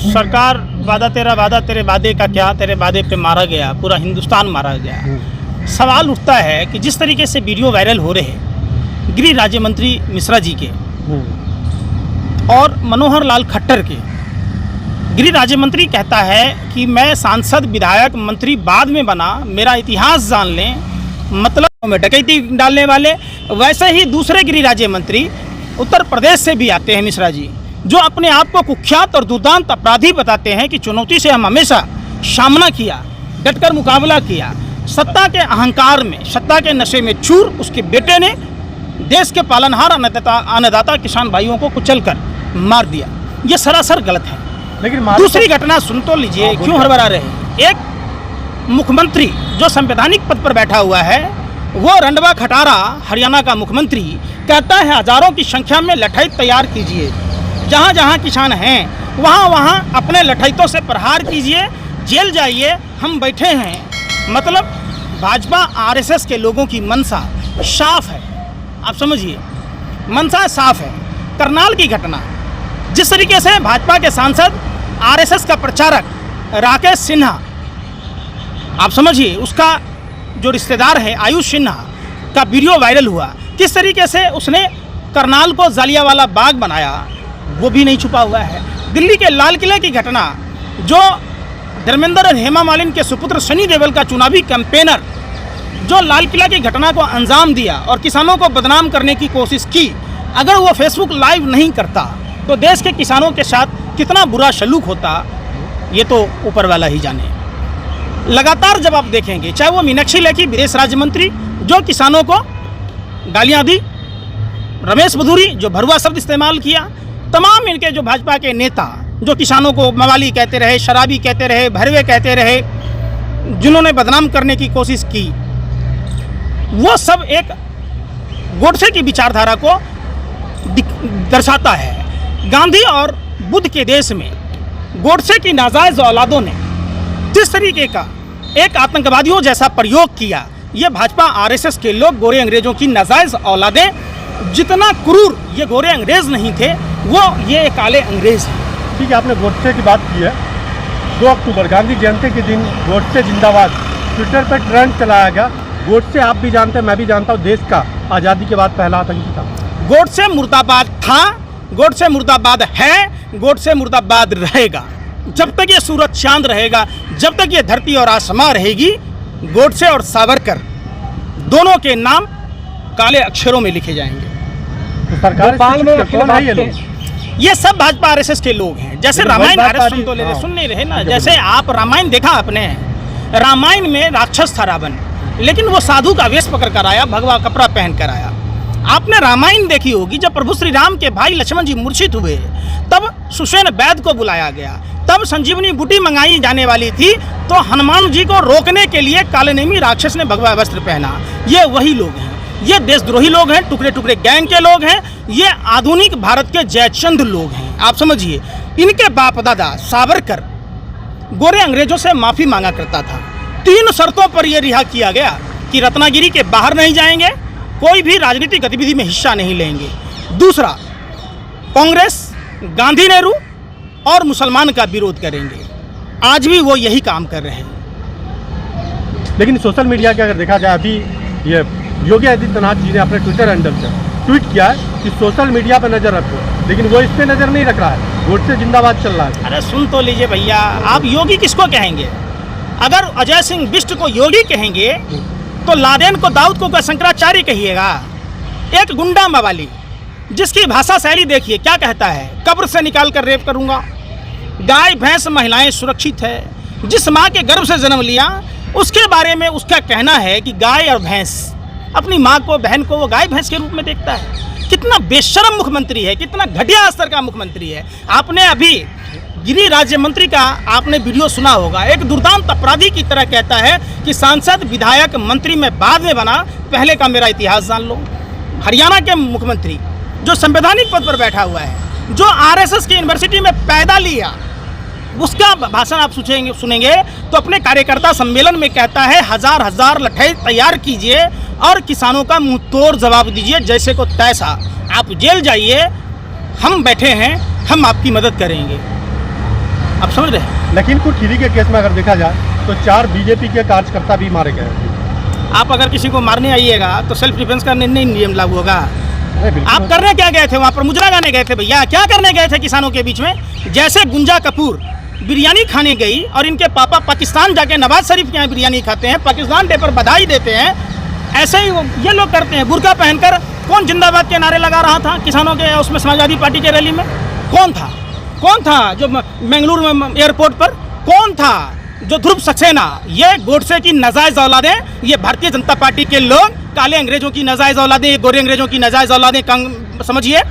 सरकार वादा तेरे वादे का क्या, तेरे वादे पे मारा गया, पूरा हिंदुस्तान मारा गया। सवाल उठता है कि जिस तरीके से वीडियो वायरल हो रहे हैं गृह राज्य मंत्री मिश्रा जी के और मनोहर लाल खट्टर के। गृह राज्य मंत्री कहता है कि मैं सांसद विधायक मंत्री बाद में बना, मेरा इतिहास जान लें, मतलब में डकैती डालने वाले। वैसे ही दूसरे गृह राज्य मंत्री उत्तर प्रदेश से भी आते हैं मिश्रा जी, जो अपने आप को कुख्यात और दुर्दांत अपराधी बताते हैं कि चुनौती से हम हमेशा सामना किया, डटकर मुकाबला किया। सत्ता के अहंकार में, सत्ता के नशे में चूर उसके बेटे ने देश के पालनहार अन्नदाता किसान भाइयों को कुचलकर मार दिया। ये सरासर गलत है। लेकिन दूसरी घटना सुन तो लीजिए, क्यों हड़बड़ा रहे हैं। एक मुख्यमंत्री जो संवैधानिक पद पर बैठा हुआ है, वो रंडवा खटारा हरियाणा का मुख्यमंत्री कहता है हजारों की संख्या में लठैत तैयार कीजिए, जहाँ जहाँ किसान हैं वहाँ वहाँ अपने लठैतों से प्रहार कीजिए, जेल जाइए, हम बैठे हैं। मतलब भाजपा आरएसएस के लोगों की मंशा साफ है, आप समझिए, मंशा साफ है। करनाल की घटना, जिस तरीके से भाजपा के सांसद आरएसएस का प्रचारक राकेश सिन्हा, आप समझिए, उसका जो रिश्तेदार है आयुष सिन्हा का वीडियो वायरल हुआ, किस तरीके से उसने करनाल को जालियांवाला बाग बनाया, वो भी नहीं छुपा हुआ है। दिल्ली के लाल किले की घटना, जो धर्मेंद्र और हेमा मालिनी के सुपुत्र सनी देओल का चुनावी कैंपेनर जो लाल किला की घटना को अंजाम दिया और किसानों को बदनाम करने की कोशिश की, अगर वो फेसबुक लाइव नहीं करता तो देश के किसानों के साथ कितना बुरा सलूक होता, ये तो ऊपर वाला ही जाने। लगातार जब आप देखेंगे, चाहे वो मीनाक्षी लेखी विदेश राज्य मंत्री जो किसानों को गालियां दी, रमेश बधूरी जो भरुआ शब्द इस्तेमाल किया, तमाम इनके जो भाजपा के नेता जो किसानों को मवाली कहते रहे, शराबी कहते रहे, भरवे कहते रहे, जिन्होंने बदनाम करने की कोशिश की, वो सब एक गोडसे की विचारधारा को दर्शाता है। गांधी और बुद्ध के देश में गोडसे की नाजायज औलादों ने जिस तरीके का एक आतंकवादियों जैसा प्रयोग किया, ये भाजपा आरएसएस के लोग गोरे अंग्रेजों की नाजायज औलादें, जितना क्रूर ये गोरे अंग्रेज नहीं थे, वो ये काले अंग्रेज हैं। ठीक है, आपने गोडसे की बात की है। 2 अक्टूबर गांधी जयंती के दिन गोडसे जिंदाबाद ट्विटर पर ट्रेंड चलाया गया। गोडसे आप भी जानते हैं, मैं भी जानता हूँ, देश का आज़ादी के बाद पहला आतंकी था। गोडसे मुर्दाबाद था, गोडसे मुर्दाबाद है, गोडसे मुर्दाबाद रहेगा। जब तक ये सूरज चांद रहेगा, जब तक ये धरती और आसमां रहेगी, गोडसे और सावरकर दोनों के नाम काले अक्षरों में लिखे जाएंगे। तो सरकार कौन है ये लोग? ये सब भाजपा आरएसएस के लोग हैं। जैसे रामायण, सुन नहीं रहे ना, जैसे आप रामायण देखा आपने, रामायण में राक्षस था रावण, लेकिन वो साधु का वेश पकड़ कर आया, भगवा कपड़ा पहन कर आया। आपने रामायण देखी होगी, जब प्रभु श्री राम के भाई लक्ष्मण जी मूर्छित हुए, तब सुषेण वैद्य को बुलाया गया, तब संजीवनी बूटी मंगाई जाने वाली थी, तो हनुमान जी को रोकने के लिए कालनेमी राक्षस ने भगवा वस्त्र पहना। ये वही लोग हैं, ये देशद्रोही लोग हैं, टुकड़े टुकड़े गैंग के लोग हैं, ये आधुनिक भारत के जयचंद लोग हैं। आप समझिए, इनके बाप दादा सावरकर गोरे अंग्रेजों से माफ़ी मांगा करता था। 3 शर्तों पर यह रिहा किया गया कि रत्नागिरी के बाहर नहीं जाएंगे, कोई भी राजनीतिक गतिविधि में हिस्सा नहीं लेंगे। दूसरा, कांग्रेस, गांधी, नेहरू और मुसलमान का विरोध करेंगे। आज भी वो यही काम कर रहे हैं। लेकिन सोशल मीडिया के अगर देखा जाए, अभी ये योगी आदित्यनाथ जी ने अपने ट्विटर हैंडल से ट्वीट किया है कि सोशल मीडिया पर नज़र रखो, लेकिन वो इस पर नज़र नहीं रख रहा है। गोडसे जिंदाबाद चल रहा है। अरे सुन तो लीजिए भैया, आप योगी किसको कहेंगे? अगर अजय सिंह बिष्ट को योगी कहेंगे तो लादेन को दाऊद को शंकराचार्य कहिएगा। एक गुंडा मवाली जिसकी भाषा शैली देखिए, क्या कहता है, कब्र से निकाल कर रेप करूंगा, गाय भैंस महिलाएं सुरक्षित है, जिस माँ के गर्भ से जन्म लिया उसके बारे में उसका कहना है कि गाय और भैंस, अपनी माँ को, बहन को वो गाय भैंस के रूप में देखता है। कितना बेशर्म मुख्यमंत्री है, कितना घटिया स्तर का मुख्यमंत्री है। आपने अभी गृह राज्य मंत्री का आपने वीडियो सुना होगा, एक दुर्दांत अपराधी की तरह कहता है कि सांसद विधायक मंत्री में बाद में बना, पहले का मेरा इतिहास जान लो। हरियाणा के मुख्यमंत्री जो संवैधानिक पद पर बैठा हुआ है, जो आरएसएस की यूनिवर्सिटी में पैदा लिया, उसका भाषण आप सुनेंगे तो अपने कार्यकर्ता सम्मेलन में कहता है हजार लठैत तैयार कीजिए और किसानों का मुंह तोड़ जवाब दीजिए, जैसे को तैसा। आप जेल जाइए, हम बैठे हैं, हम आपकी मदद करेंगे। आप समझ रहे हैं? लखीमपुर खीरी के केस में अगर देखा जाए तो 4 बीजेपी के कार्यकर्ता भी मारे गए हैं। आप अगर किसी को मारने आइएगा तो सेल्फ डिफेंस का नहीं नियम लागू होगा। अरे बिल्कुल। आप करने क्या गए थे वहाँ पर? मुजरा गाने गए थे भैया? क्या करने गए थे किसानों के बीच में? जैसे गुंजा कपूर बिरयानी खाने गई और इनके पापा पाकिस्तान जाके नवाज शरीफ के यहाँ बिरयानी खाते हैं, पाकिस्तान डे पर बधाई देते हैं, ऐसे ही ये लोग करते हैं। बुर्का पहनकर कौन जिंदाबाद के नारे लगा रहा था किसानों के उसमें समाजवादी पार्टी के रैली में? कौन था? कौन था जो बेंगलुरु में एयरपोर्ट पर? कौन था जो ध्रुव सक्सेना? ये गोडसे की नाजायज औलादें, ये भारतीय जनता पार्टी के लोग, काले अंग्रेजों की नाजायज औलादें, गोरे अंग्रेजों की नाजायज औलादें, समझिए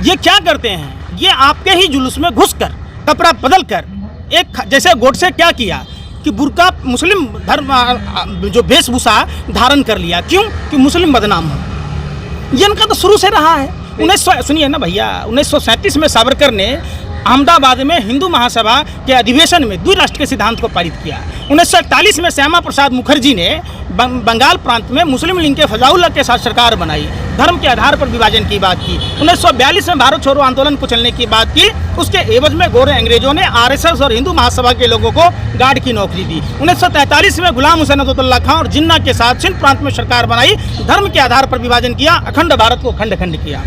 ये क्या करते हैं? ये आपके ही जुलूस में घुसकर कपड़ा बदल कर एक जैसे गोडसे क्या किया कि बुर्का मुस्लिम धर्म जो वेशभूषा धारण कर लिया। क्यों? कि मुस्लिम बदनाम हो। ये इनका तो शुरू से रहा है। सुनिए ना भैया, 1937 में सावरकर ने अहमदाबाद में हिंदू महासभा के अधिवेशन में द्विराष्ट्र के सिद्धांत को पारित किया। 1941 में श्यामा प्रसाद मुखर्जी ने बंगाल प्रांत में मुस्लिम लीग के फजाउल्लाह के साथ सरकार बनाई, धर्म के आधार पर विभाजन की बात की। 1942 में भारत छोड़ो आंदोलन को चलने की बात की, उसके एवज में गोरे अंग्रेजों ने आरएसएस और हिंदू महासभा के लोगों को गार्ड की नौकरी दी। 1943 में गुलाम हुसैन अब्दुल्ला खां और जिन्ना के साथ सिंध प्रांत में सरकार बनाई, धर्म के आधार पर विभाजन किया, अखंड भारत को खंड खंड किया।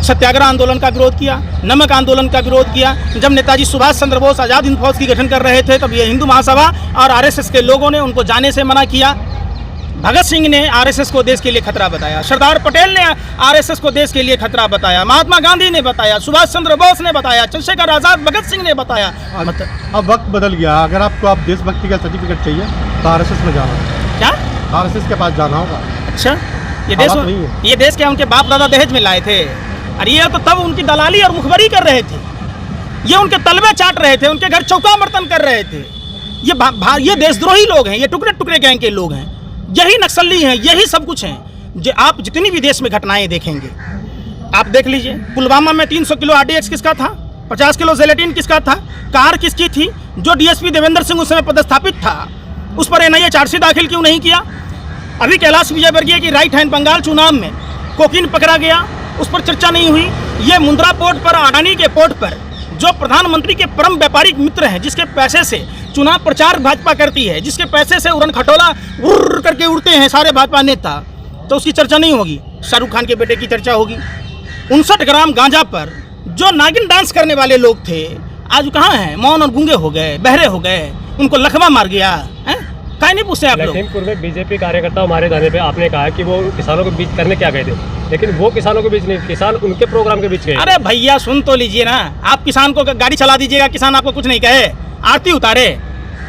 सत्याग्रह आंदोलन का विरोध किया, नमक आंदोलन का विरोध किया। जब नेताजी सुभाष चंद्र बोस आज़ाद हिंद फौज की गठन कर रहे थे तब ये हिंदू महासभा और आरएसएस के लोगों ने उनको जाने से मना किया। भगत सिंह ने आरएसएस को देश के लिए खतरा बताया, सरदार पटेल ने आरएसएस को देश के लिए खतरा बताया, महात्मा गांधी ने बताया, सुभाष चंद्र बोस ने बताया, चंद्रशेखर आजाद, भगत सिंह ने बताया। अब वक्त बदल गया। अगर आपको आप देशभक्ति का सर्टिफिकेट चाहिए तो आरएसएस में जाना होगा। क्या? आरएसएस के पास जाना होगा। अच्छा, ये देश क्या उनके बाप दादा दहेज में लाए थे? अरे ये तो तब उनकी दलाली और मुखबरी कर रहे थे, ये उनके तलवे चाट रहे थे, उनके घर चौका बर्तन कर रहे थे। ये देशद्रोही लोग हैं, ये टुकड़े टुकड़े गैंग के लोग हैं, यही नक्सली हैं, यही सब कुछ हैं। आप जितनी भी देश में घटनाएं देखेंगे, आप देख लीजिए, पुलवामा में 300 किलो आरडीएक्स किसका था? 50 किलो जेलेटिन किसका था? कार किसकी थी? जो डीएसपी देवेंद्र सिंह उस समय पदस्थापित था, उस पर एनआईए चार्जशीट दाखिल क्यों नहीं किया? अभी कैलाश विजयवर्गीय की राइट हैंड बंगाल चुनाव में कोकीन पकड़ा गया, उस पर चर्चा नहीं हुई। ये मुंद्रा पोर्ट पर, अडानी के पोर्ट पर, जो प्रधानमंत्री के परम व्यापारिक मित्र हैं, जिसके पैसे से चुनाव प्रचार भाजपा करती है, जिसके पैसे से उड़न खटोला उड़ करके उड़ते हैं सारे भाजपा नेता, तो उसकी चर्चा नहीं होगी। शाहरुख खान के बेटे की चर्चा होगी। 59 ग्राम गांजा पर जो नागिन डांस करने वाले लोग थे, आज कहाँ हैं? मौन और गूंगे हो गए, बहरे हो गए, उनको लखवा मार गया है। काहे नहीं पूछते आप लोग? लखीमपुर में बीजेपी कार्यकर्ता मारे जाने पे आपने कहा कि वो किसानों के बीच करने क्या गए थे, लेकिन वो किसानों के बीच नहीं, किसान उनके प्रोग्राम के बीच गए। अरे भैया सुन तो लीजिए ना, आप किसान को गाड़ी चला दीजिएगा, किसान आपको कुछ नहीं कहे, आरती उतारे।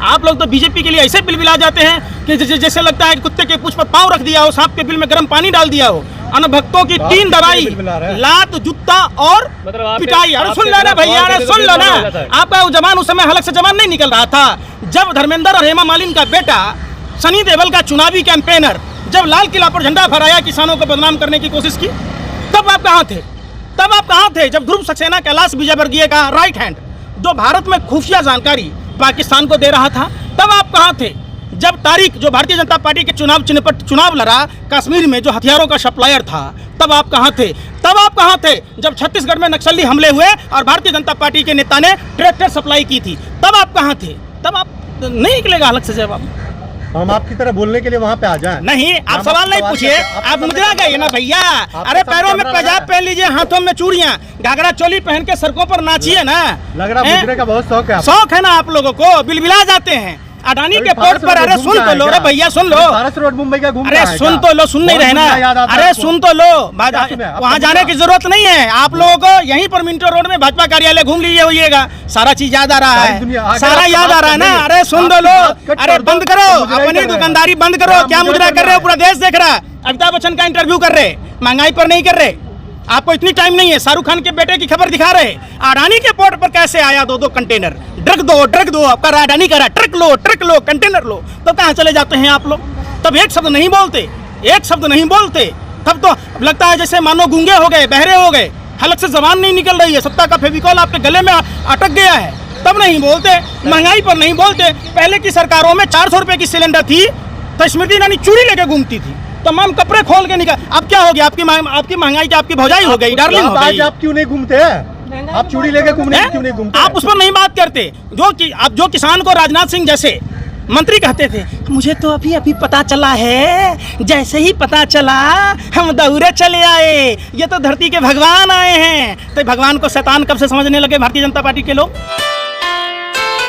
आप लोग तो बीजेपी के लिए ऐसे बिलबिला जाते हैं कि जैसे लगता है कि कुत्ते के पूंछ पर पाँव रख दिया हो, सांप के बिल में गर्म पानी डाल दिया हो। अनभक्तों की 3 दवाई, लात, जूता और पिटाई। अरे सुन लो ना भैया, अरे सुन लो ना, आपका जवान उस समय हलक से जवान नहीं निकल रहा था जब धर्मेंद्र और हेमा मालिनी का बेटा सनी देओल का चुनावी कैंपेनर जब लाल किला पर झंडा फहराया, किसानों को बदनाम करने की कोशिश की, तब आप कहाँ थे? तब आप कहाँ थे जब ध्रुव सक्सेना कैलाश विजयवर्गीय का राइट हैंड, जो भारत में खुफिया जानकारी पाकिस्तान को दे रहा था, तब आप कहाँ थे? जब तारिक, जो भारतीय जनता पार्टी के चुनाव चिन्ह पर चुनाव लड़ा कश्मीर में, जो हथियारों का सप्लायर था, तब आप कहाँ थे? तब आप कहाँ थे जब छत्तीसगढ़ में नक्सली हमले हुए और भारतीय जनता पार्टी के नेता ने ट्रैक्टर सप्लाई की थी, तब आप कहाँ थे? तब आप नहीं निकलेगा अलग से जवाब। हम आपकी तरह बोलने के लिए वहाँ पे आ जाएं? नहीं, आप सवाल नहीं पूछिए, आप मुद्रा गए ना भैया। अरे पैरों में पंजाब पहन लीजिए, हाथों में चूड़ियाँ, घाघरा चोली पहन के सड़कों पर नाचिए ना। लग रहा है मुद्रे का बहुत शौक है। शौक है ना आप लोगों को, बिलबिला जाते हैं अडानी के पोर्ट पर। अरे सुन तो लो, अरे भैया सुन लो, पारस रोड मुंबई का घूम। अरे सुन तो लो, सुन नहीं रहे ना? अरे सुन तो लो, वहाँ जाने की जरूरत नहीं है आप लोगों को। यहीं पर मिंटो रोड में भाजपा कार्यालय घूम लीजिए, होइएगा, सारा चीज याद आ रहा है, सारा याद आ रहा है ना। अरे सुन तो लो, अरे बंद करो अपनी दुकानदारी, बंद करो। क्या मुद्रा कर रहे हो? पूरा देश देख रहा है। अमिताभ बच्चन का इंटरव्यू कर रहे, महंगाई पर नहीं कर रहे, आपको इतनी टाइम नहीं है। शाहरुख खान के बेटे की खबर दिखा रहे। अडानी के पोर्ट पर कैसे आया 2-2 कंटेनर, ड्रग दो आपका अडानी करा, ट्रक लो कंटेनर लो, तो कहाँ चले जाते हैं आप लोग? तब एक शब्द नहीं बोलते, एक शब्द नहीं बोलते, तब तो लगता है जैसे मानो गूंगे हो गए, बहरे हो गए, हलक से जबान नहीं निकल रही है, सत्ता का फेविकॉल आपके गले में अटक गया है, तब नहीं बोलते। महंगाई पर नहीं बोलते। पहले की सरकारों में 400 रुपए की सिलेंडर थी तो स्मृति ईरानी चूड़ी लेके घूमती थी, तमाम कपड़े खोल के निकाल। अब क्या हो गया? आपकी महंगाई की आपकी भौजाई हो गई, डार्लिंग हो गई। आज आप क्यों नहीं घूमते हैं? आप चूड़ी लेके घूमने हैं? क्यों नहीं घूमते? आप उस पर नहीं बात करते। आप जो किसान को राजनाथ सिंह जैसे मंत्री कहते थे, मुझे तो अभी अभी पता चला है, जैसे ही पता चला हम दौड़े चले आए, ये तो धरती के भगवान आए हैं। तो भगवान को शैतान कब से समझने लगे भारतीय जनता पार्टी के लोग?